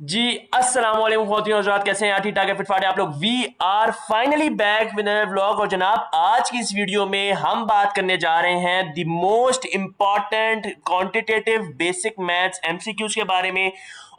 जी अस्सलाम वालेकुम ख्वातीन और हज़रात, कैसे हैं यार? ठीक ठाक है, फिटफाट है आप लोग। We are finally back with another vlog. और जनाब आज की इस वीडियो में हम बात करने जा रहे हैं the most important quantitative basic maths MCQs के बारे में।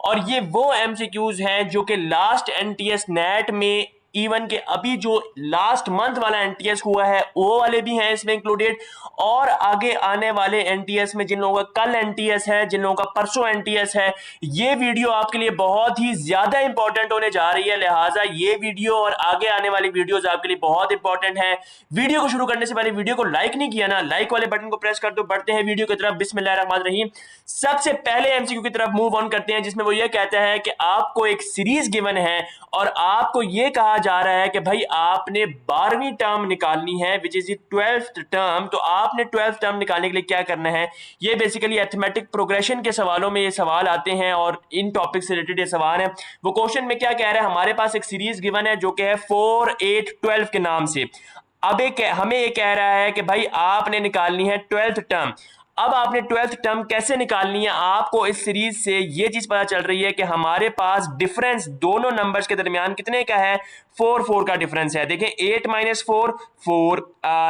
और ये वो एमसीक्यूज हैं जो कि लास्ट एनटीएस नेट में इवन के अभी जो लास्ट मंथ वाला एनटीएस हुआ है वो वाले भी हैं इसमें इंक्लूडेड। और आगे आने वाले एनटीएस में जिन लोगों का कल एनटीएस है, जिन लोगों का परसों एनटीएस है, ये वीडियो आपके लिए बहुत ही ज्यादा इंपॉर्टेंट होने जा रही है। लिहाजा ये वीडियो और आगे आने वाली वीडियोस आपके लिए बहुत इंपॉर्टेंट है। वीडियो को शुरू करने से पहले वीडियो को लाइक नहीं किया ना, लाइक वाले बटन को प्रेस कर दो। बढ़ते हैं वीडियो की तरफ, बिस्मिल्लाहिर्रहमानिर्रहीम। सबसे पहले एमसीक्यू की तरफ मूव ऑन करते हैं, जिसमें वो ये कहता है कि आपको एक सीरीज गिवन है और आपको ये कहा जा रहा है कि भाई आपने 12वीं टर्म निकालनी है which is the 12th term. तो आपने 12th टर्म निकालने के लिए क्या करना है? ये बेसिकली अरिथमेटिक प्रोग्रेशन के सवालों में ये सवाल आते हैं और इन टॉपिक से रिलेटेड ये सवाल है। वो क्वेश्चन में क्या कह रहा है, हमारे पास एक सीरीज गिवन है जो कि है 4 8 12 के नाम से। अब एक हमें ये कह रहा है कि भाई आपने निकालनी है 12th टर्म। अब आपने 12th टर्म कैसे निकालनी है? आपको इस सीरीज से ये चीज पता चल रही है कि हमारे पास डिफरेंस दोनों नंबर्स के दरमियान कितने का है? 4 4 का डिफरेंस है। देखें 8 माइनस 4 4,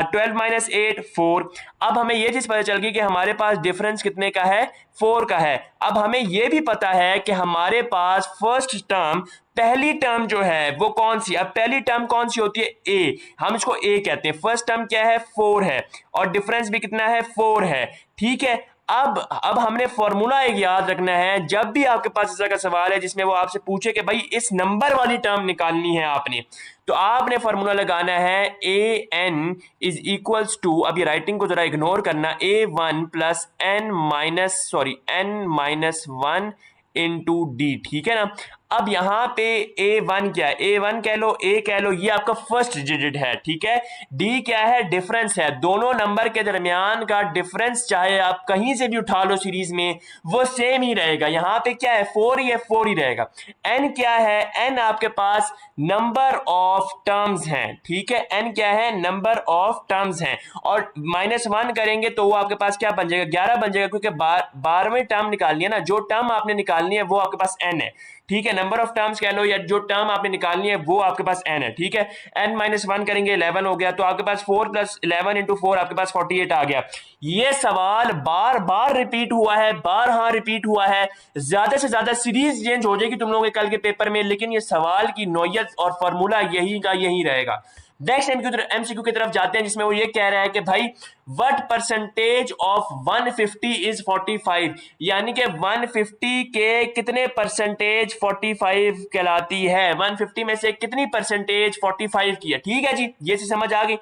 12 माइनस 8 4। अब हमें ये चीज पता चल गई कि हमारे पास डिफरेंस कितने का है? 4 का है। अब हमें यह भी पता है कि हमारे पास फर्स्ट टर्म, पहली टर्म जो है वो कौन सी? अब पहली टर्म कौन सी होती है? ए। हम इसको ए कहते हैं। फर्स्ट टर्म क्या है? 4 है और डिफरेंस भी कितना है? 4 है। ठीक है। अब हमने फॉर्मूला एक याद रखना है, जब भी आपके पास इस तरह का सवाल है जिसमें वो आपसे पूछे कि भाई इस नंबर वाली टर्म निकालनी है आपने, तो आपने फॉर्मूला लगाना है a n is equals to, अब ये राइटिंग को जरा इग्नोर करना, a one plus n minus one into d. ठीक है ना। अब यहां पे ए वन क्या है? ए वन कह लो, ए कह लो, ये आपका फर्स्ट डिजिट है। ठीक है। डी क्या है? डिफरेंस है। दोनों नंबर के दरमियान का डिफरेंस चाहे आप कहीं से भी उठा लो सीरीज में, वो सेम ही रहेगा। यहां पे क्या है? 4 ही है, 4 ही रहेगा। एन क्या है? एन आपके पास नंबर ऑफ टर्म्स हैं। ठीक है। एन क्या है? नंबर ऑफ टर्म्स हैं। और माइनस वन करेंगे तो वो आपके पास क्या बन जाएगा? 11 बन जाएगा, क्योंकि 12वें टर्म निकालनी है ना, जो टर्म आपने निकालनी है वो आपके पास एन है। ठीक है। नंबर ऑफ टर्म्स कह लो या जो टर्म आपने निकालनी है वो आपके पास एन है। ठीक है। एन माइनस वन करेंगे 11 हो गया, तो आपके पास 4 प्लस 11 इंटू 4 आपके पास 48 आ गया। ये सवाल बार बार रिपीट हुआ है, बार हाँ रिपीट हुआ है। ज्यादा से ज्यादा सीरीज चेंज हो जाएगी तुम लोगों के कल के पेपर में, लेकिन ये सवाल की नौयत और फॉर्मूला यही का यही रहेगा। नेक्स्ट एमसीक्यू की तरफ जाते हैं, जिसमें वो ये कह रहा है कि भाई व्हाट परसेंटेज ऑफ 150 इज 45, यानी कि 150 के कितने परसेंटेज 45 कहलाती है? 150 में से कितनी परसेंटेज 45 की है? ठीक है जी, ये से समझ आ गई।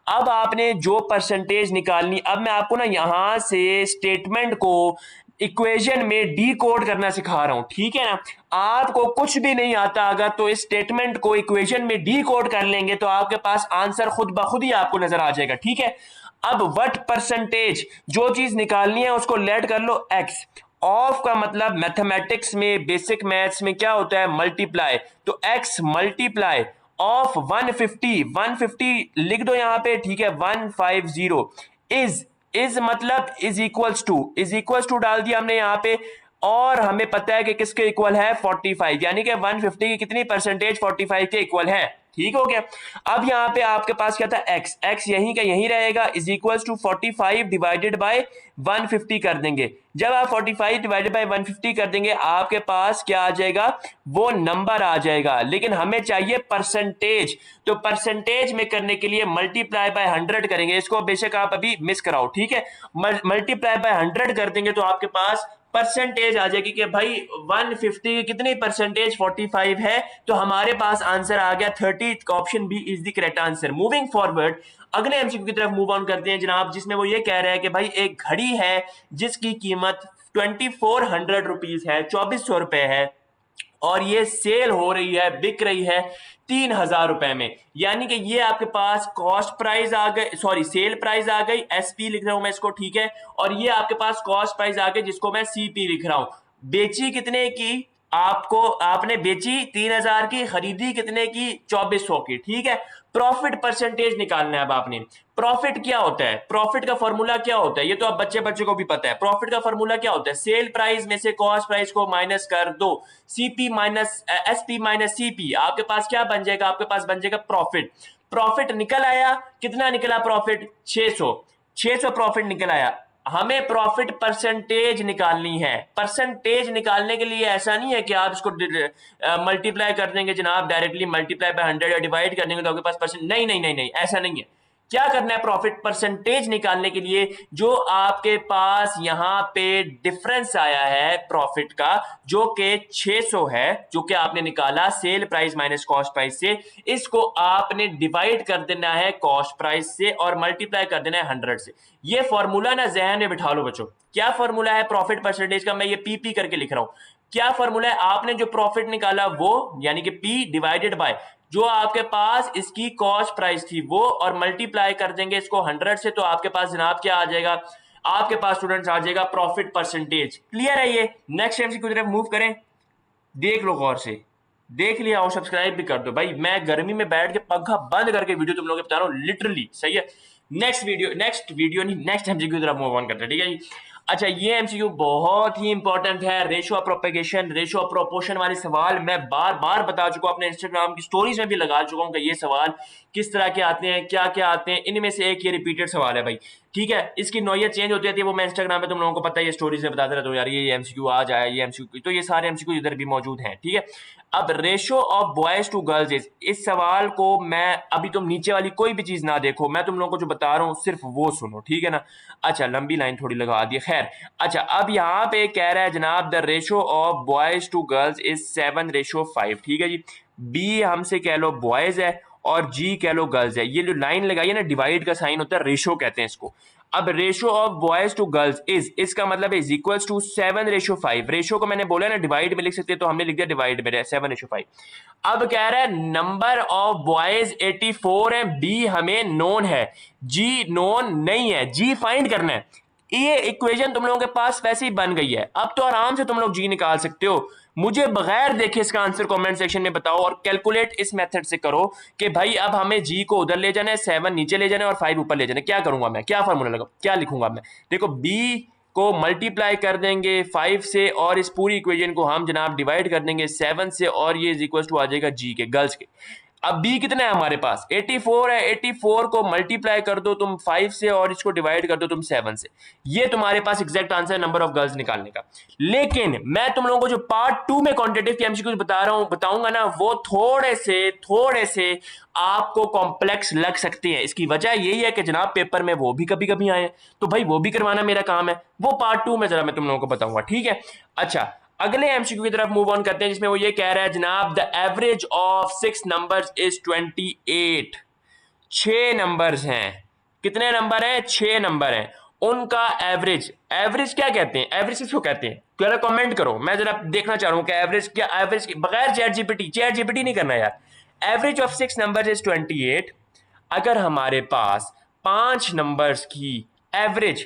अब आपने जो परसेंटेज निकालनी, अब मैं आपको ना यहां से स्टेटमेंट को इक्वेशन में डी कोड करना सिखा रहा हूं। ठीक है ना। आपको कुछ भी नहीं आता अगर, तो इस स्टेटमेंट को इक्वेशन में डी कोड कर लेंगे तो आपके पास आंसर खुद ब खुद ही आपको नजर आ जाएगा। ठीक है। अब व्हाट परसेंटेज, जो चीज निकालनी है उसको लेट कर लो एक्स। ऑफ का मतलब मैथमेटिक्स में, बेसिक मैथ्स में क्या होता है? मल्टीप्लाई। तो एक्स मल्टीप्लाई ऑफ 150, 150 लिख दो यहां पे। ठीक है। 150 इज मतलब इज इक्वल्स टू डाल दिया हमने यहां पे। और हमें पता है कि किसके इक्वल है? 45, यानी कि 150 की कितनी परसेंटेज 45 के इक्वल है। ठीक हो गया। अब यहां पे आपके पास क्या था? एक्स, एक्स यहीं का यहीं रहेगा, is equal to 45 divided by 150 कर देंगे। जब आप 45 डिवाइडेड बाय 150 कर देंगे आपके पास क्या आ जाएगा? वो नंबर आ जाएगा। लेकिन हमें चाहिए परसेंटेज, तो परसेंटेज में करने के लिए मल्टीप्लाई बाय 100 करेंगे। इसको बेशक आप अभी मिस कराओ। ठीक है। मल्टीप्लाई बाय 100 कर देंगे तो आपके पास परसेंटेज आ जाएगी कि भाई 150 की कितनी परसेंटेज 45 है। तो हमारे पास आंसर आ गया 30, option B is the correct answer. Moving forward अगले एमसीक्यू की तरफ मूव ऑन करते हैं जनाब, जिसमें वो ये कह रहा है कि भाई एक घड़ी है जिसकी कीमत 2400 रुपीज है, 2400 रुपए है, और ये सेल हो रही है, बिक रही है 3000 रुपए में। यानी कि ये आपके पास कॉस्ट प्राइस आ गई, सॉरी सेल प्राइस आ गई, एसपी लिख रहा हूं मैं इसको। ठीक है। और ये आपके पास कॉस्ट प्राइस आ गई जिसको मैं सीपी लिख रहा हूं। बेची कितने की? आपको आपने बेची 3000 की, खरीदी कितने की? 2400 की, ठीक है। प्रॉफिट परसेंटेज निकालना है अब आपने। प्रॉफिट क्या होता है? प्रॉफिट का फॉर्मूला क्या होता है? ये तो अब बच्चे बच्चे को भी पता है। प्रॉफिट का फॉर्मूला क्या होता है? सेल प्राइस में से कॉस्ट प्राइस को माइनस कर दो, CP minus SP minus CP, आपके पास क्या बन जाएगा? आपके पास बन जाएगा प्रॉफिट। प्रॉफिट निकल आया, कितना निकला प्रॉफिट? 600। 600 प्रॉफिट निकल आया। हमें प्रॉफिट परसेंटेज निकालनी है। परसेंटेज निकालने के लिए ऐसा नहीं है कि आप इसको मल्टीप्लाई कर देंगे जनाब, डायरेक्टली मल्टीप्लाई बाय 100 या डिवाइड कर देंगे तो आपके पास परसेंट, नहीं नहीं नहीं नहीं, ऐसा नहीं है। क्या करना है? प्रॉफिट परसेंटेज निकालने के लिए जो आपके पास यहां पे डिफरेंस आया है प्रॉफिट का, जो कि 600 है, जो कि आपने निकाला sale price minus cost price से, इसको आपने डिवाइड कर देना है कॉस्ट प्राइस से और मल्टीप्लाई कर देना है 100 से। ये फॉर्मूला ना जहन में बिठा लो बच्चों। क्या फॉर्मूला है प्रॉफिट परसेंटेज का? मैं ये पी करके लिख रहा हूं। क्या फॉर्मूला है? आपने जो प्रॉफिट निकाला वो, यानी कि पी डिवाइडेड बाय जो आपके पास इसकी कॉस्ट प्राइस थी वो, और मल्टीप्लाई कर देंगे इसको 100 से, तो आपके पास जनाब क्या आ जाएगा? आपके पास स्टूडेंट्स आ जाएगा प्रॉफिट परसेंटेज। क्लियर है ये? नेक्स्ट एमसीक्यू की तरफ मूव करें। देख लो गौर से, देख लिया और सब्सक्राइब भी कर दो भाई। मैं गर्मी में बैठ के पंखा बंद करके वीडियो तुम लोगों को बता रहा हूँ, लिटरली, सही है। नेक्स्ट वीडियो नहीं, नेक्स्ट एमसीक्यू की तरफ मूव ऑन करते हैं, ठीक है जी। अच्छा, ये एमसीक्यू बहुत ही इंपॉर्टेंट है। Ratio of propagation, ratio of proportion वाले सवाल मैं बार बार बता चुका हूं, अपने इंस्टाग्राम की स्टोरीज में भी लगा चुका हूं कि ये सवाल किस तरह के आते हैं, क्या क्या आते हैं। इनमें से एक ये रिपीटेड सवाल है भाई, ठीक है। इसकी नौयत चेंज होती रहती है, वो मैं इंस्टाग्राम पे तुम लोगों को पता है, ये स्टोरी से बताते रहता हूँ यार, ये एमसीक्यू आज आया, ये एमसीक्यू, तो ये सारे एमसीक्यू इधर भी मौजूद हैं, ठीक है। अब ratio of boys to girls, इस सवाल को मैं अभी, तुम नीचे वाली कोई भी चीज ना देखो, मैं तुम लोगों को जो बता रहा हूँ सिर्फ वो सुनो, ठीक है ना। अच्छा, लंबी लाइन थोड़ी लगा दी, खैर। अच्छा, अब यहाँ पे कह रहा है जनाब the ratio of boys to girls is 7:5, ठीक है जी। बी हमसे कह लो बॉयज है और जी कह लो गर्ल्स है। ये जो लाइन लगाई है ना, डिवाइड का साइन होता है, रेशो कहते हैं इसको। अब ratio of boys to girls is, इसका मतलब है इज इक्वल्स टू 7:5। रेशो को मैंने बोला ना डिवाइड में लिख सकते हैं, तो हमने लिख दिया डिवाइड में 7:5। अब कह रहा है नंबर ऑफ बॉयज 84 है, बी हमें नोन है, जी नोन नहीं है, जी फाइंड करना है। ये इक्वेशन तुम लोगों के पास वैसे ही बन गई है, अब तो आराम से तुम लोग जी निकाल सकते हो। मुझे बगैर देखे इसका आंसर कमेंट सेक्शन में बताओ और कैलकुलेट इस मेथड से करो कि भाई अब हमें जी को उधर ले जाना है, 7 नीचे ले जाना है और 5 ऊपर ले जाना है। क्या करूंगा मैं? क्या फॉर्मूला लगा, क्या लिखूंगा मैं? देखो, बी को मल्टीप्लाई कर देंगे 5 से और इस पूरी इक्वेशन को हम जनाब डिवाइड कर देंगे 7 से, और ये इज इक्वल टू आ जाएगा जी के, गर्ल्स के। अब बी कितना है हमारे पास? 84 है। 84 को मल्टीप्लाई कर दो तुम 5 से और इसको डिवाइड कर दो तुम 7 से। ये तुम्हारे पास एग्जैक्ट आंसर है नंबर ऑफ गर्ल्स निकालने का। लेकिन मैं तुम लोगों को जो पार्ट 2 में क्वांटिटेटिव के एमसीक्यूज बता रहा हूं, बताऊंगा ना, वो थोड़े से आपको कॉम्प्लेक्स लग सकते हैं। इसकी वजह यही है कि जनाब पेपर में वो भी कभी कभी आए, तो भाई वो भी करवाना मेरा काम है। वो पार्ट 2 में जरा मैं तुम लोगों को बताऊंगा, ठीक है। अच्छा, अगले एमसीक्यू की तरफ मूव ऑन करते हैं, जिसमें वो ये कह रहा है जनाब the average of 6 numbers is 28। 6 numbers हैं। कितने नंबर हैं? 6 नंबर हैं। उनका एवरेज, एवरेज क्या कहते हैं? एवरेज किसको कहते हैं? जरा कमेंट करो, मैं जरा देखना चाह रहा हूं कि एवरेज क्या, एवरेज बगैर चैट जीपीटी नहीं करना यार। Average of 6 numbers is 28। अगर हमारे पास 5 नंबर्स की एवरेज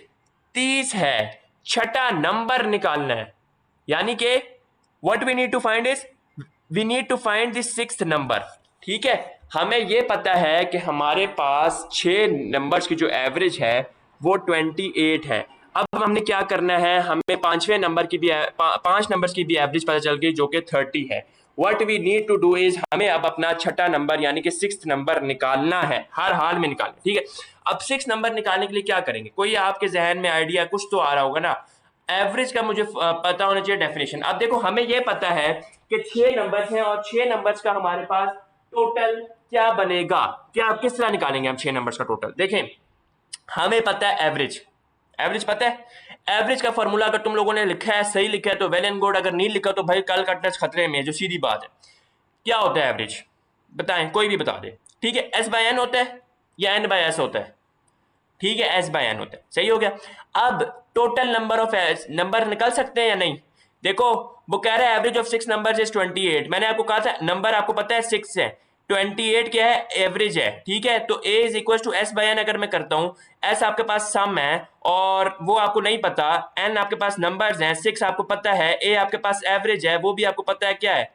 30 है, छठा नंबर निकालना है, यानी कि what we need to find is, we need to find the 6th number, ठीक है। हमें यह पता है कि हमारे पास 6 नंबर्स की जो एवरेज है वो 28 है। अब हमने क्या करना है, हमें 5वें नंबर की भी 5 नंबर्स की भी एवरेज पता चल गई जो कि 30 है। What we need to do is, हमें अब अपना छठा नंबर यानी कि 6th नंबर निकालना है, हर हाल में निकालना है, ठीक है। अब 6 नंबर निकालने के लिए क्या करेंगे? कोई आपके जहन में आइडिया कुछ तो आ रहा होगा ना। एवरेज का मुझे पता होना चाहिए डेफिनेशन। अब देखो, हमें यह पता है कि 6 नंबर्स हैं और 6 नंबर्स का हमारे पास टोटल क्या बनेगा। क्या, किस तरह निकालेंगे हम 6 नंबर्स का टोटल? देखें, हमें पता है एवरेज, एवरेज पता है। एवरेज का फॉर्मूला अगर तुम लोगों ने लिखा है, सही लिखा है तो वेल एंड गुड, अगर नहीं लिखा तो भाई कल कटने खतरे में, जो सीधी बात है। क्या होता है एवरेज? बताएं, कोई भी बता दे, ठीक है। एस बाय एन होता है या एन बाय एस होता है? ठीक है, एस बाय एन होता है, सही हो गया। अब टोटल नंबर ऑफ नंबर निकल सकते हैं या नहीं? देखो, वो कह रहा है एवरेज ऑफ 6 नंबर्स इज 28। मैंने आपको कहा था नंबर आपको पता है 6 है, 28 क्या है, एवरेज है, ठीक है। तो a is equal to s by n अगर मैं करता हूँ, s आपके पास सम है और वो आपको नहीं पता, n आपके पास नंबर्स हैं, 6 आपको पता है, a आपके पास एवरेज है, वो भी आपको पता है क्या है,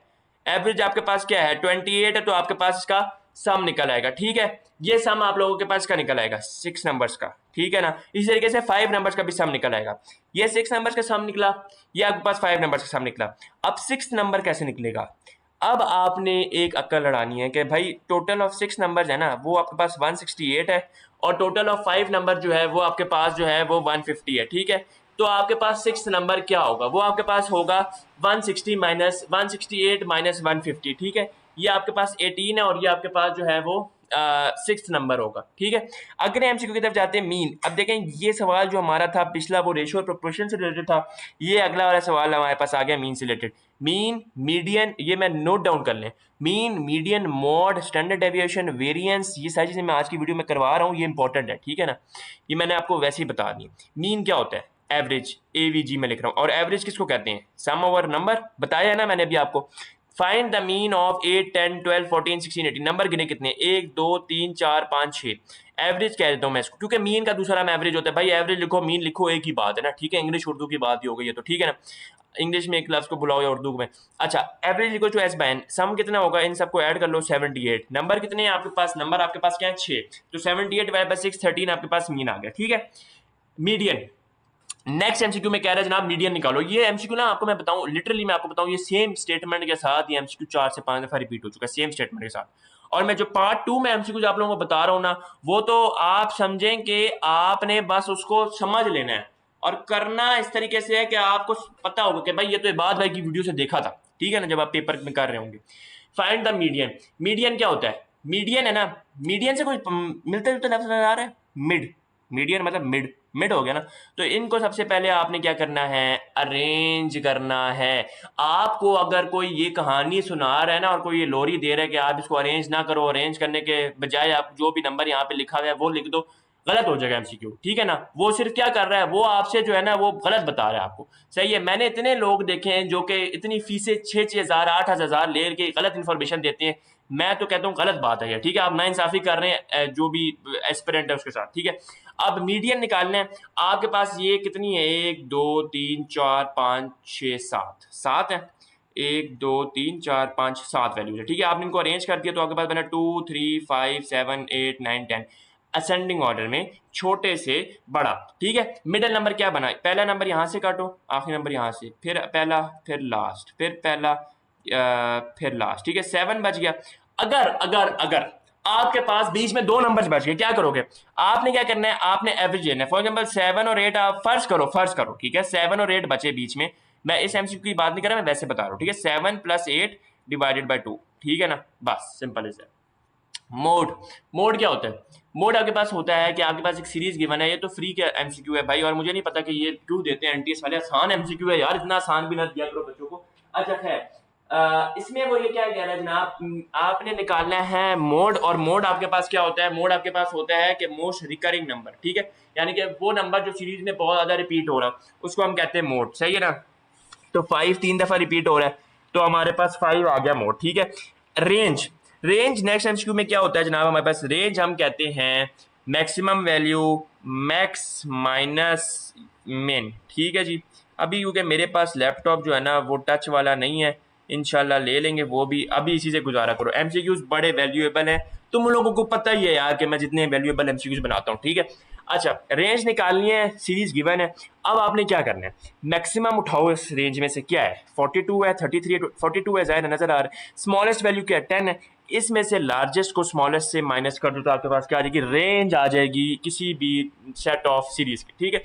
एवरेज आपके पास क्या है 28 है, तो आपके पास इसका सम निकल आएगा, ठीक है। ये सम आप लोगों के पास का निकल आएगा 6 नंबर्स का, ठीक है ना। इसी तरीके से 5 नंबर्स का भी सम निकल आएगा। ये 6 नंबर्स का सम निकला, ये आपके पास 5 नंबर्स का सम निकला। अब 6 नंबर कैसे निकलेगा? अब आपने एक अक्ल लड़ानी है कि भाई टोटल ऑफ 6 नंबर्स है ना, वो आपके पास 168 है और टोटल ऑफ 5 नंबर जो है वो आपके पास जो है वो 150 है, ठीक है। तो आपके पास 6 नंबर क्या होगा? वो आपके पास होगा 160 माइनस 168 माइनस 150, ठीक है। ये आपके पास 18 है और ये आपके पास जो है वो 6 नंबर होगा, ठीक है। अगले एमसीक्यू की तरफ जाते हैं, मीन। अब देखें ये सवाल जो हमारा था पिछला वो रेशियो और प्रोपोर्शन से रिलेटेड था, ये अगला वाला सवाल हमारे पास आ गया मीन से रिलेटेड। मीन, मीडियन, ये मैं नोट डाउन कर लें, mean, median, mod, standard deviation, variance, ये सारी चीजें मैं आज की वीडियो में करवा रहा हूँ, ये इंपॉर्टेंट है, ठीक है ना। ये मैंने आपको वैसे ही बता दी। मीन क्या होता है? एवरेज, एवीजी में लिख रहा हूँ। और एवरेज किसको कहते हैं? सम ओवर नंबर, बताया है ना मैंने अभी आपको। Find the mean of 8, 10, 12, 14, 16, 18। Number गिने कितने? 1, 2, 3, 4, 5, 6। एवरेज कह देता हूँ मैं इसको, क्योंकि मीन का दूसरा नाम एवरेज होता है। भाई एवरेज लिखो, मीन लिखो, एक ही बात है ना, ठीक है। इंग्लिश उर्दू की बात ही हो गई है तो, ठीक है ना। इंग्लिश में एक लफ्ज को बुलाओ या उर्दू में। अच्छा, एवरेज लिखो टू एस बाय एन। सम कितना होगा? इन सबको ऐड कर लो, 78। नंबर कितने हैं आपके पास? नंबर आपके पास क्या है? 6। तो 78 डिवाइड बाय 6, 13 आपके पास मीन आ गया, ठीक है। मीडियन, नेक्स्ट एमसीक्यू में कह रहा है जनाब मीडियन निकालो। ये एमसीक्यू ना आपको मैं बताऊं, लिटरली मैं आपको बताऊं, ये सेम स्टेटमेंट के साथ ये एमसीक्यू 4 से 5 दफा रिपीट हो चुका है, सेम स्टेटमेंट के साथ। और मैं जो पार्ट 2 में एमसीक्यू आप लोगों को बता रहा हूं ना, वो तो आप समझें कि आपने बस उसको समझ लेना है और करना इस तरीके से है कि आपको पता होगा कि भाई ये तो इबाद भाई की वीडियो से देखा था, ठीक है ना, जब आप पेपर में कर रहे होंगे। Find the median. मीडियन क्या होता है? मीडियन है ना, मीडियन से कोई मिलता जुलता लफ्ज नजर आ रहा है? मिड, मीडियन मतलब मिड, मिड हो गया ना। तो इनको सबसे पहले आपने क्या करना है? अरेंज करना है। आपको अगर कोई ये कहानी सुना रहा है ना और कोई ये लोरी दे रहा है कि आप इसको अरेंज ना करो, अरेंज करने के बजाय आप जो भी नंबर यहाँ पे लिखा हुआ है वो लिख दो, गलत हो जाएगा एमसीक्यू, ठीक है ना। वो सिर्फ क्या कर रहा है, वो आपसे जो है ना वो गलत बता रहा है आपको, सही है। मैंने इतने लोग देखे हैं जो कि इतनी फीसें 6-6 हज़ार 8 हज़ार ले के गलत इन्फॉर्मेशन देते हैं। मैं तो कहता हूँ गलत बात है ये, ठीक है। आप नाइंसाफी कर रहे हैं जो भी एस्पिरेंट है उसके साथ, ठीक है। अब मीडियन निकालना है आपके पास, ये कितनी है? 1, 2, 3, 4, 5, 6, 7, 7 है। 1, 2, 3, 4, 5, 7 वैल्यूज है, ठीक है। आपने इनको अरेंज कर दिया तो आपके पास बना 2, 3, 5, 7, 8, 9, 10, असेंडिंग ऑर्डर में छोटे से बड़ा, ठीक है। मिडिल नंबर क्या बना? पहला नंबर यहाँ से काटो, आखिरी नंबर यहाँ से, फिर पहला, फिर लास्ट, फिर पहला, फिर लास्ट, ठीक है। 7 बच गया। अगर अगर अगर आपके पास बीच में 2 नंबर बच गए, क्या करोगे? आपने क्या करना है? आपने एवरेज लेना है। फॉर एग्जाम्पल 7 और 8 आप फर्ज करो, ठीक है। 7 और 8 बचे बीच में, मैं इस एमसीक्यू की बात नहीं कर रहा, मैं वैसे बता रहा हूँ, ठीक है। 7 + 8 डिवाइडेड बाई 2, ठीक है ना, बस सिंपल इज। मोड, मोड क्या होता है? मोड आपके पास होता है कि आपके पास एक सीरीज गिवन है, ये तो फ्री का एमसीक्यू है भाई, और मुझे नहीं पता कि ये क्यों देते हैं एनटीएस वाले। आसान एमसीक्यू है यार, इतना आसान भी ना दिया करो बच्चों को। अच्छा खैर, इसमें वो ये क्या कह रहा है जनाब, आपने निकालना है मोड। और मोड आपके पास क्या होता है? मोड आपके पास होता है कि मोस्ट रिकरिंग नंबर, ठीक है। यानी कि वो नंबर जो सीरीज में बहुत ज्यादा रिपीट हो रहा है उसको हम कहते हैं मोड, सही है ना। तो 5 3 दफा रिपीट हो रहा है तो हमारे पास 5 आ गया मोड, ठीक है। रेंज, रेंज नेक्स्ट एमसीक्यू में क्या होता है जनाब? हमारे पास रेंज हम कहते हैं मैक्सिमम वैल्यू मैक्स माइनस मिन, ठीक है जी। अभी क्योंकि मेरे पास लैपटॉप जो है ना वो टच वाला नहीं है, इंशाल्लाह ले लेंगे वो भी, अभी इसी से गुजारा करो। एमसीक्यूज बड़े वैल्यूएबल हैं, तुम लोगों को पता ही है यार कि मैं जितने वैल्यूएबल एमसीक्यूज बनाता हूँ, ठीक है। अच्छा, रेंज निकालनी है, सीरीज गिवन है। अब आपने क्या करना है? मैक्सिमम उठाओ इस रेंज में से, क्या है? 42 है, 33 है, 42 है, ज़ाहिर नजर आ रहा है। स्मॉलेस्ट वैल्यू क्या है? 10 है। इसमें से लार्जेस्ट को स्मॉलेस्ट से माइनस कर दो तो आपके पास क्या आ जाएगी? रेंज आ जाएगी किसी भी सेट ऑफ सीरीज की, ठीक है।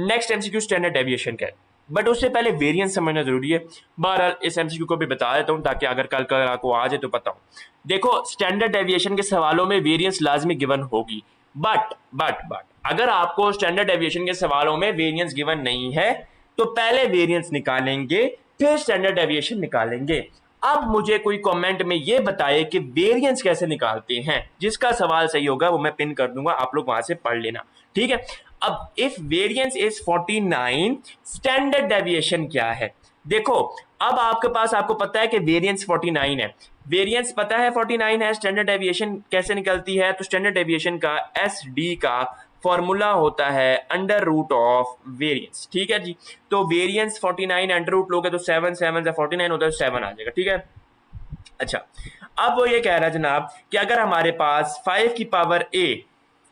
नेक्स्ट एमसीक्यू स्टैंडर्ड डेविएशन का है, बट उससे पहले वेरिएंस समझना जरूरी है। बहरहाल इस एमसीक्यू को भी बता देता हूँ ताकि अगर कल का आपको आ जाए तो पता हो। देखो, स्टैंडर्ड डेविएशन के सवालों में वेरिएंस लाजमी गिवन होगी, बट अगर आपको स्टैंडर्ड डेविएशन के सवालों में वेरिएंस गिवन नहीं है तो पहले वेरिएंस निकालेंगे फिर स्टैंडर्ड डेविएशन निकालेंगे। अब मुझे कोई कमेंट में ये बताए कि वेरिएंस कैसे निकालते हैं, जिसका सवाल सही होगा वो मैं पिन कर दूंगा, आप लोग वहां से पढ़ लेना, ठीक है। अब if variance is 49, standard deviation क्या है? देखो, अब आपके पास, आपको पता है कि वेरिएंस 49 है, वेरिएंस पता है 49 है, स्टैंडर्ड डेविएशन कैसे निकलती है, तो स्टैंडर्ड डेविएशन का एस डी का फॉर्मूला होता है अंडर रूट ऑफ वेरिएंस, ठीक है जी। तो वेरिएंस 49 अंडर रूट लोगे तो 7 7 से 49 होता है, 7 आ जाएगा, ठीक है। अच्छा, अब वो ये कह रहा है जनाब कि अगर हमारे पास 5 की पावर a,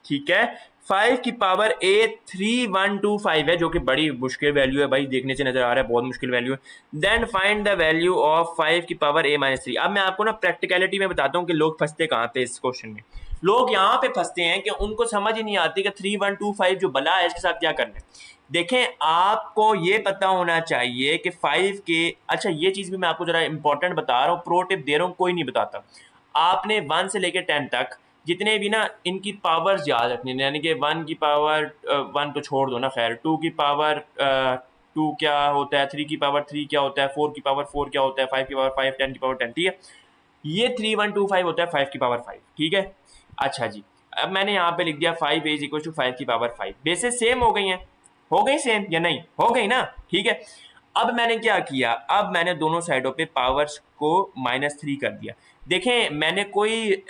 ठीक है, 5 की पावर a 3125 है, जो कि बड़ी मुश्किल वैल्यू है भाई, देखने से नजर आ रहा है बहुत मुश्किल वैल्यू है। Then find the value of 5 की पावर a माइनस 3। अब मैं आपको ना प्रैक्टिकलिटी में बताता हूँ कि लोग फंसते कहाँ पे इस क्वेश्चन में। लोग यहाँ पे फंसते हैं कि उनको समझ ही नहीं आती कि 3125 जो बला है इसके साथ क्या करना है। देखें, आपको ये पता होना चाहिए कि 5 के, अच्छा ये चीज़ भी मैं आपको ज़रा इंपॉर्टेंट बता रहा हूँ, प्रो टिप दे रहा हूँ, कोई नहीं बताता। आपने 1 से लेकर 10 तक जितने भी ना इनकी पावर्स याद रखनी है, यानी कि 1 की पावर 1 तो छोड़ दो ना, खैर 2 की पावर 2 क्या होता है, 3 की पावर 3 क्या होता है, 4 की पावर 4 क्या होता है, 5 की पावर 5, 10 की पावर 10, ठीक है। ये 3125 होता है 5 की पावर 5, ठीक है। अच्छा जी, अब मैंने यहाँ पे लिख दिया 5 इज इक्वल टू 5 की पावर 5। बेसिस सेम हो गई हैं, हो गई सेम या नहीं, हो गई ना, ठीक है। अब मैंने क्या किया, अब मैंने दोनों साइडों पे पावर्स को -3 कर दिया। देखें, मैंने कोई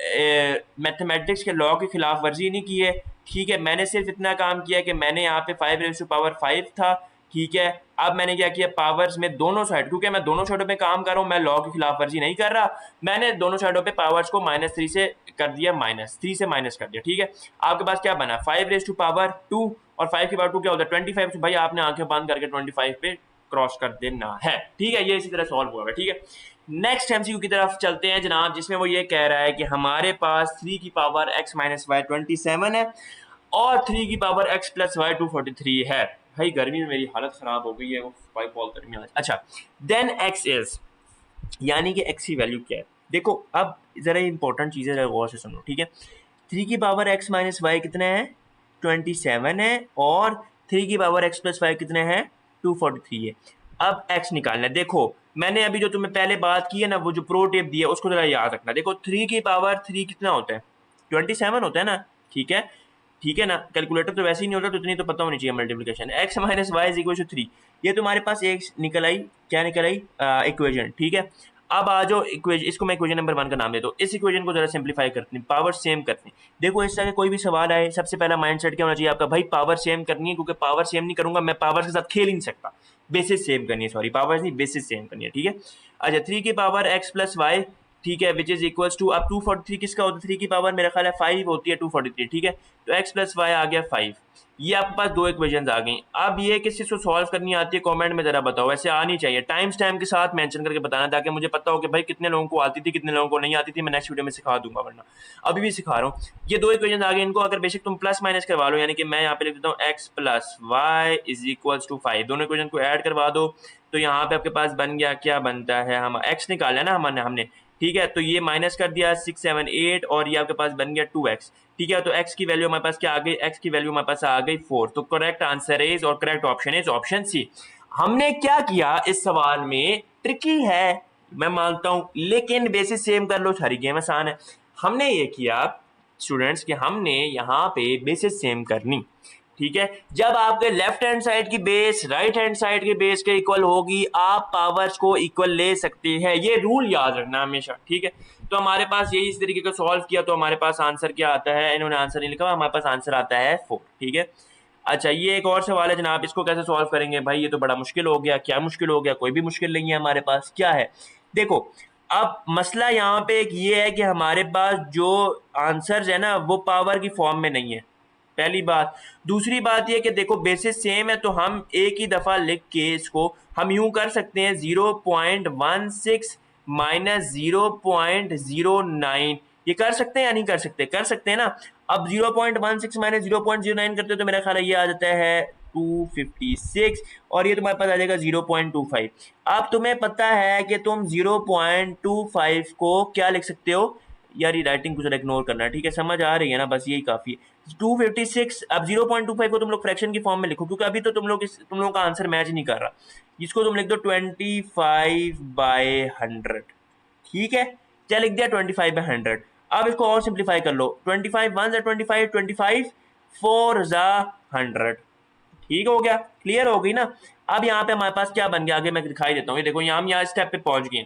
मैथमेटिक्स के लॉ की खिलाफ वर्जी नहीं की है, ठीक है। मैंने सिर्फ इतना काम किया कि मैंने यहाँ पे 5 रेज़ टू पावर 5 था, ठीक है। अब मैंने क्या किया, पावर्स में दोनों साइड, क्योंकि मैं दोनों साइडों पे काम कर रहा हूँ, मैं लॉ की खिलाफ वर्जी नहीं कर रहा, मैंने दोनों साइडों पे पावर्स को -3 से कर दिया, -3 से माइनस कर दिया, ठीक है। आपके पास क्या बना, 5 रेज़ टू पावर 2, और 5 की पावर 2 क्या होता है 25। तो भाई आपने आंखें बंद करके 25 पे क्रॉस कर देना है, ठीक है। ये इसी तरह सॉल्व हुआ है, ठीक है। नेक्स्ट एमसीक्यू की तरफ चलते हैं जनाब, जिसमें वो ये कह रहा है कि हमारे पास 3 की पावर x माइनस वाई 27 है और 3 की पावर x प्लस वाई 243 है। भाई गर्मी में मेरी हालत खराब हो गई है, वो पाइप बॉल गर्मी आज। अच्छा, देन x इज, यानी कि x की वैल्यू क्या है। देखो अब जरा इंपॉर्टेंट चीज़ें जरा गौर से सुनो, ठीक है। 3 की पावर x माइनस वाई कितना है, 27 है, और 3 की पावर x प्लस वाई कितने हैं, 243 है। अब x निकालना है। देखो मैंने अभी जो तुम्हें पहले बात की है ना, वो जो प्रो टिप दिया उसको जरा याद रखना। देखो 3 की पावर 3 कितना होता है, 27 होता है ना, ठीक है, ठीक है ना। कैलकुलेटर तो वैसे ही नहीं होता, तो इतनी तो पता होनी चाहिए multiplication. x minus y is equal to 3, ये तुम्हारे पास एक निकल आई, क्या निकल आई, इक्वेशन, ठीक है। अब आ जाओ इक्वेशन, इसको मैं इक्वेशन नंबर 1 का नाम दे दो। इस इक्वेशन को जरा सिंपलीफाई करते हैं, पावर सेम करते हैं। देखो इस तरह कोई भी सवाल आए, सबसे पहला माइंडसेट क्या होना चाहिए आपका, भाई पावर सेम करनी है, क्योंकि पावर सेम नहीं करूंगा मैं पावर के साथ खेल ही नहीं सकता। बेसिस सेम करनी है, सॉरी पावर नहीं, बेसिस सेम करनी है, ठीक है। अच्छा, 3 की पावर एक्स प्लस वाई, ठीक है, विच इज इक्वल्स टू, अब 243 किसका होता है, 3 की पावर मेरा ख्याल है 5 होती है 243, ठीक है। तो x प्लस वाई आ गया 5। ये आपके पास दो इक्वेशंस आ गई। अब ये किस चीज़ को सॉल्व करनी आती है, कमेंट में जरा बताओ। वैसे आनी चाहिए, टाइम स्टैम्प के साथ मेंशन करके बताना, ताकि मुझे पता हो कि भाई कितने लोगों को आती थी, कितने लोगों को नहीं आती थी। मैं नेक्स्ट वीडियो में सिखा दूंगा, वरना अभी भी सिखा रहा हूँ। ये दो इक्वेशन आ गई, इनको अगर बेशक तुम प्लस माइनस करवा लो, यानी कि मैं यहाँ पे लिख देता हूँ x plus y is equals to 5, दोनों इक्वेशन को ऐड करवा दो, तो यहाँ पे आपके पास बन गया, क्या बनता है, हम x निकाला है ना हमने, ठीक है। तो ये माइनस कर दिया 6 7 8, और ये आपके पास बन गया 2x, ठीक है। तो x की वैल्यू हमारे पास क्या आ गई, x की वैल्यू हमारे पास आ गई 4। तो करेक्ट आंसर इज, और correct option is option C. हमने क्या किया इस सवाल में, ट्रिकी है मैं मानता हूं, लेकिन बेसिस सेम कर लो, सारी गेम आसान है। हमने ये किया स्टूडेंट्स कि हमने यहाँ पे बेसिस सेम करनी, ठीक है। जब आपके लेफ्ट हैंड साइड की बेस राइट हैंड साइड के बेस के इक्वल होगी, आप पावर्स को इक्वल ले सकते हैं, ये रूल याद रखना हमेशा, ठीक है। तो हमारे पास यही इस तरीके का सॉल्व किया, तो हमारे पास आंसर क्या आता है, इन्होंने आंसर नहीं लिखा, हमारे पास आंसर आता है 4, ठीक है। अच्छा, ये एक और सवाल है जनाब, इसको कैसे सॉल्व करेंगे भाई, ये तो बड़ा मुश्किल हो गया। क्या मुश्किल हो गया, कोई भी मुश्किल नहीं है हमारे पास, क्या है देखो। अब मसला यहाँ पे एक ये है कि हमारे पास जो आंसर्स है ना, वो पावर की फॉर्म में नहीं है, पहली बात। दूसरी बात ये कि देखो बेसिस सेम है, तो हम एक ही दफ़ा लिख के इसको हम यूं कर सकते हैं, 0.16 माइनस 0.09, ये कर सकते हैं या नहीं कर सकते, कर सकते हैं ना। अब 0.16 माइनस 0.09 करते हो तो मेरा ख्याल है ये आ जाता है 256, और ये तुम्हारे पास आ जाएगा 0.25। अब तुम्हें पता है कि तुम 0.25 को क्या लिख सकते हो, यार ये राइटिंग को जरा इग्नोर करना है, ठीक है, समझ आ रही है ना, बस यही काफ़ी है। 256, अब 0.25 को तुम लोग फ्रैक्शन की फॉर्म में लिखो, क्योंकि अभी तो तुम लोगों का आंसर मैच नहीं कर रहा। इसको तुम लिख दो 25/100, ठीक है। क्या लिख दिया, 25/100। अब इसको और सिंप्लीफाई कर लो, 25 1 25 25 4 100, ठीक हो गया, क्लियर हो गई ना। अब यहाँ पे हमारे पास क्या बन गया, आगे मैं दिखाई देता हूँ। ये देखो हम यहाँ स्टेप पे पहुंच गए।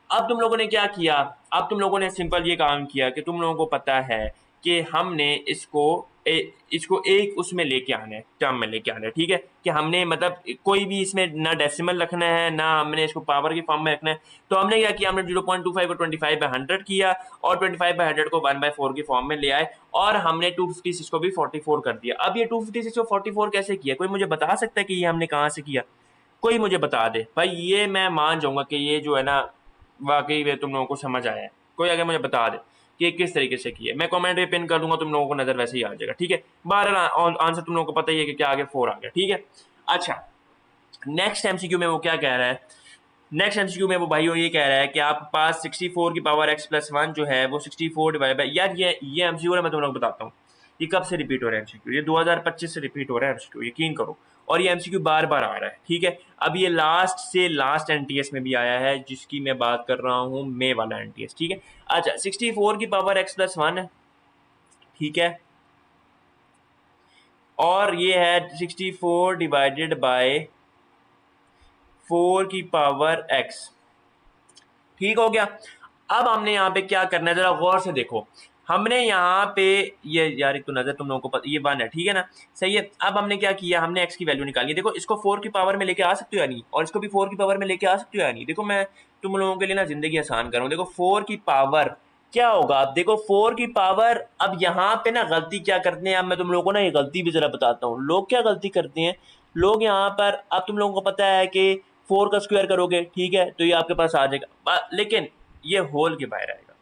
अब तुम लोगों ने क्या किया, अब तुम लोगों ने सिंपल ये काम किया कि तुम लोगों को पता है कि हमने इसको एक उसमें लेके आना है, टर्म में लेके आना है, ठीक है। कि हमने मतलब कोई भी इसमें ना डेसिमल रखना है ना हमने इसको पावर की फॉर्म में रखना है। तो हमने क्या किया, हमने 0.25 को 25/100 किया और 25/100 को 1/4 की फॉर्म में ले आए और हमने 256 को भी 44 कर दिया। अब ये 256 को 44 कैसे किया, कोई मुझे बता सकता है कि ये हमने कहाँ से किया? कोई मुझे बता दे भाई, ये मैं मान जाऊंगा कि ये जो है ना वाकई में तुम लोगों को समझ आया है। कोई अगर मुझे बता दे कि ये किस तरीके से किया है, मैं कमेंट में पिन कर दूंगा, तुम लोगों को नजर वैसे ही आ जाएगा, ठीक है। बहरहाल आंसर तुम लोगों को पता ही है कि क्या आगे 4 आ गया, ठीक है। अच्छा, नेक्स्ट एमसीक्यू में वो क्या कह रहा है, नेक्स्ट एमसीक्यू में वो भाई वो ये कह रहा है कि आपके पास 64 की पावर x+1 जो है वो 64 डिवाइड बाई, यार ये एमसीक्यू है, मैं तुम लोग बताता हूँ ये कब से रिपीट हो रहा है एमसीक्यू, ये 2025 से रिपीट हो रहा है एमसीक्यू, यकीन करो। और ये एमसीक्यू बार बार आ रहा है, ठीक है। अब ये लास्ट से लास्ट एनटीएस में भी आया है, जिसकी मैं बात कर रहा हूँ मे वाला एनटीएस, ठीक है। अच्छा, 64 की पावर x+1 है, ठीक है, और ये है 64 डिवाइडेड बाय 4 की पावर x, ठीक हो गया। अब हमने यहाँ पे क्या करना है, जरा गौर से देखो। हमने यहाँ पे ये यार एक तो नजर तुम लोगों को पता, ये 1 है, ठीक है ना, सही है। अब हमने क्या किया, हमने x की वैल्यू निकाली। देखो इसको 4 की पावर में लेके आ सकते हो या नहीं, और इसको भी 4 की पावर में लेके आ सकते हो या नहीं। देखो मैं तुम लोगों के लिए ना जिंदगी आसान कर रहा हूँ। देखो 4 की पावर क्या होगा, अब देखो 4 की पावर, अब यहाँ पे ना गलती क्या करते हैं, अब मैं तुम लोगों को ना ये गलती भी जरा बताता हूँ। लोग क्या गलती करते हैं, लोग यहाँ पर, अब तुम लोगों को पता है कि 4 का स्क्वायर करोगे, ठीक है, तो ये आपके पास आ जाएगा, लेकिन ये होल के बाहर आएगा,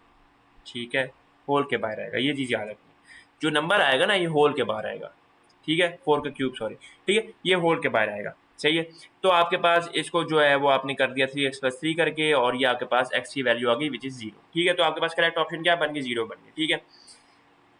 ठीक है, होल के बाहर आएगा, ये चीज़ याद रखनी। जो नंबर आएगा ना ये होल के बाहर आएगा, ठीक है, 4 का क्यूब सॉरी, ठीक है, ये होल के बाहर आएगा, सही है। तो आपके पास इसको जो है वो आपने कर दिया 3x+3 करके, और ये आपके पास x की वैल्यू आ गई विच इज़ 0, ठीक है। तो आपके पास करेक्ट ऑप्शन क्या बन गई, 0 बन गई, ठीक है।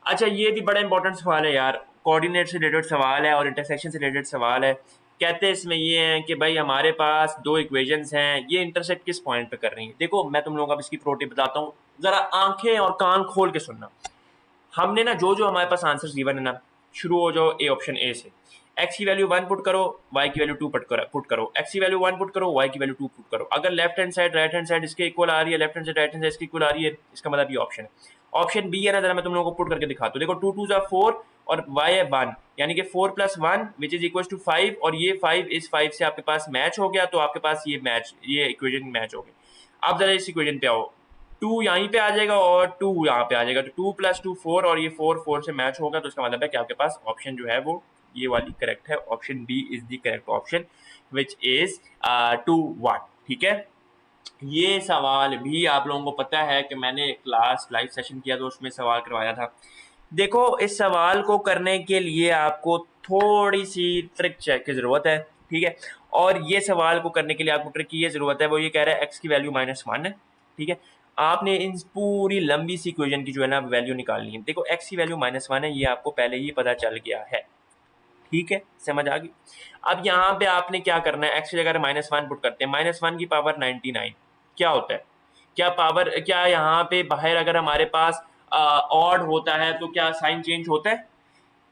अच्छा, ये भी बड़ा इंपॉर्टेंट सवाल है यार, कोऑर्डिनेट से रिलेटेड सवाल है और इंटरसेक्शन से रिलेटेड सवाल है। कहते हैं इसमें ये है कि भाई हमारे पास दो इक्वेशंस हैं, ये इंटरसेक्ट किस पॉइंट पे कर रही हैं। देखो मैं तुम लोगों को अब इसकी प्रोटी बताता हूँ, जरा आंखें और कान खोल के सुनना। हमने ना जो जो हमारे पास आंसर गिवन है ना, शुरू हो जाओ ए ऑप्शन ए से। x की वैल्यू 1 पुट करो, y की वैल्यू 2 पुट करो, x की वैल्यू 1 पुट करो, y की वैल्यू 2 पुट करो। अगर left hand side right hand side इसके इक्वल आ रही है, left hand side right hand side इसके इक्वल आ रही है, इसका मतलब ये ऑप्शन है। ऑप्शन बी है ना, जरा मैं तुम लोगों को पुट करके दिखाता हूँ। देखो 2 2 जा 4 और y है 1, यानी कि 4 + 1 विच इज इक्वल टू 5, और ये 5 इस 5 से आपके पास मैच हो गया, तो आपके पास ये इक्वेशन मैच हो गई। अब जरा इस इक्वेशन पे आओ, 2 यहीं पे आ जाएगा और 2 यहाँ पे आ जाएगा, तो 2 + 2 4, और ये 4 4 से मैच होगा, तो इसका मतलब है कि आपके पास ऑप्शन जो है वो ये वाली करेक्ट है। Option B is the correct option which is 2 1, ठीक है। ये सवाल भी आप लोगों को पता है कि मैंने क्लास लाइव सेशन किया तो उसमें सवाल करवाया था। देखो इस सवाल को करने के लिए आपको थोड़ी सी ट्रिक चेक की ज़रूरत है, ठीक है। और ये सवाल को करने के लिए आपको ट्रिक की ये ज़रूरत है, वो ये कह रहा है एक्स की वैल्यू -1 है, ठीक है। आपने इन पूरी लंबी सी इक्वेशन की जो है ना वैल्यू निकालनी है। देखो एक्स की वैल्यू -1 है, ये आपको पहले ही पता चल गया है, ठीक है, समझ आ गई। अब यहाँ पे आपने क्या करना है, एक्स की जगह -1 पुट करते हैं, -1 की पावर 99 क्या होता है, क्या पावर, क्या यहाँ पे बाहर अगर हमारे पास ऑड होता है तो क्या साइन चेंज होता है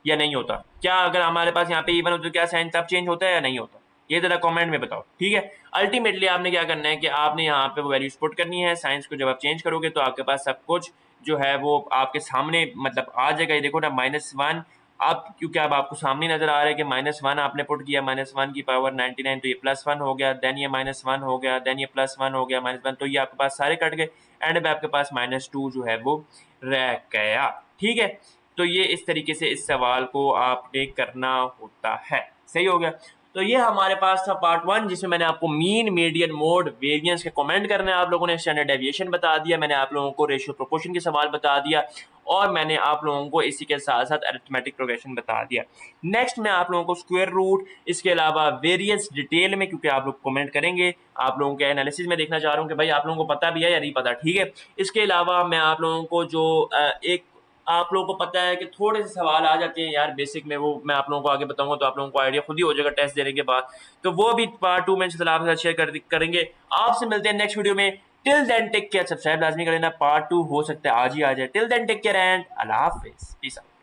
या नहीं होता? क्या अगर हमारे पास यहाँ पे इवन होता है तो क्या साइन तब चेंज होता है या नहीं होता? ये जरा कमेंट में बताओ, ठीक है। अल्टीमेटली आपने क्या करना है कि आपने यहाँ पे वो वैल्यूज पुट करनी है, साइंस को जब आप चेंज करोगे तो आपके पास सब कुछ जो है वो आपके सामने मतलब आ जाएगा। ये देखो ना -1, अब क्योंकि अब आपको सामने नजर आ रहा है कि -1 आपने पुट किया, -1 की पावर 99, तो ये +1 हो गया, देन ये -1 हो गया, देन ये +1 हो गया, -1, तो ये आपके पास सारे कट गए, एंड में आपके पास -2 जो है वो रह गया, ठीक है। तो ये इस तरीके से इस सवाल को आपने करना होता है, सही हो गया। तो ये हमारे पास था पार्ट 1, जिसमें मैंने आपको मीन, मीडियन, मोड, वेरिएंस के कमेंट करने आप लोगों ने स्टैंडर्ड डेविएशन बता दिया, मैंने आप लोगों को रेशियो प्रोपोर्शन के सवाल बता दिया, और मैंने आप लोगों को इसी के साथ साथ अरिथमेटिक प्रोग्रेशन बता दिया। नेक्स्ट मैं आप लोगों को स्क्वायर रूट, इसके अलावा वेरिएंस डिटेल में, क्योंकि आप लोग कमेंट करेंगे, आप लोगों के एनालिसिस में देखना चाह रहा हूँ कि भाई आप लोगों को पता भी है या नहीं पता, ठीक है। इसके अलावा मैं आप लोगों को जो एक आप लोगों को पता है कि थोड़े से सवाल आ जाते हैं यार बेसिक में, वो मैं आप लोगों को आगे बताऊंगा तो आप लोगों को आइडिया खुद ही हो जाएगा टेस्ट देने के बाद, तो वो भी पार्ट 2 में इंशाल्लाह आपके साथ शेयर करेंगे। आपसे मिलते हैं नेक्स्ट वीडियो में। Till then take care, subscribe लाजमी कर लेना, पार्ट 2 हो सकता है आज ही आ जाए। Till then take care and अल्लाह हाफिज, पीस आउट।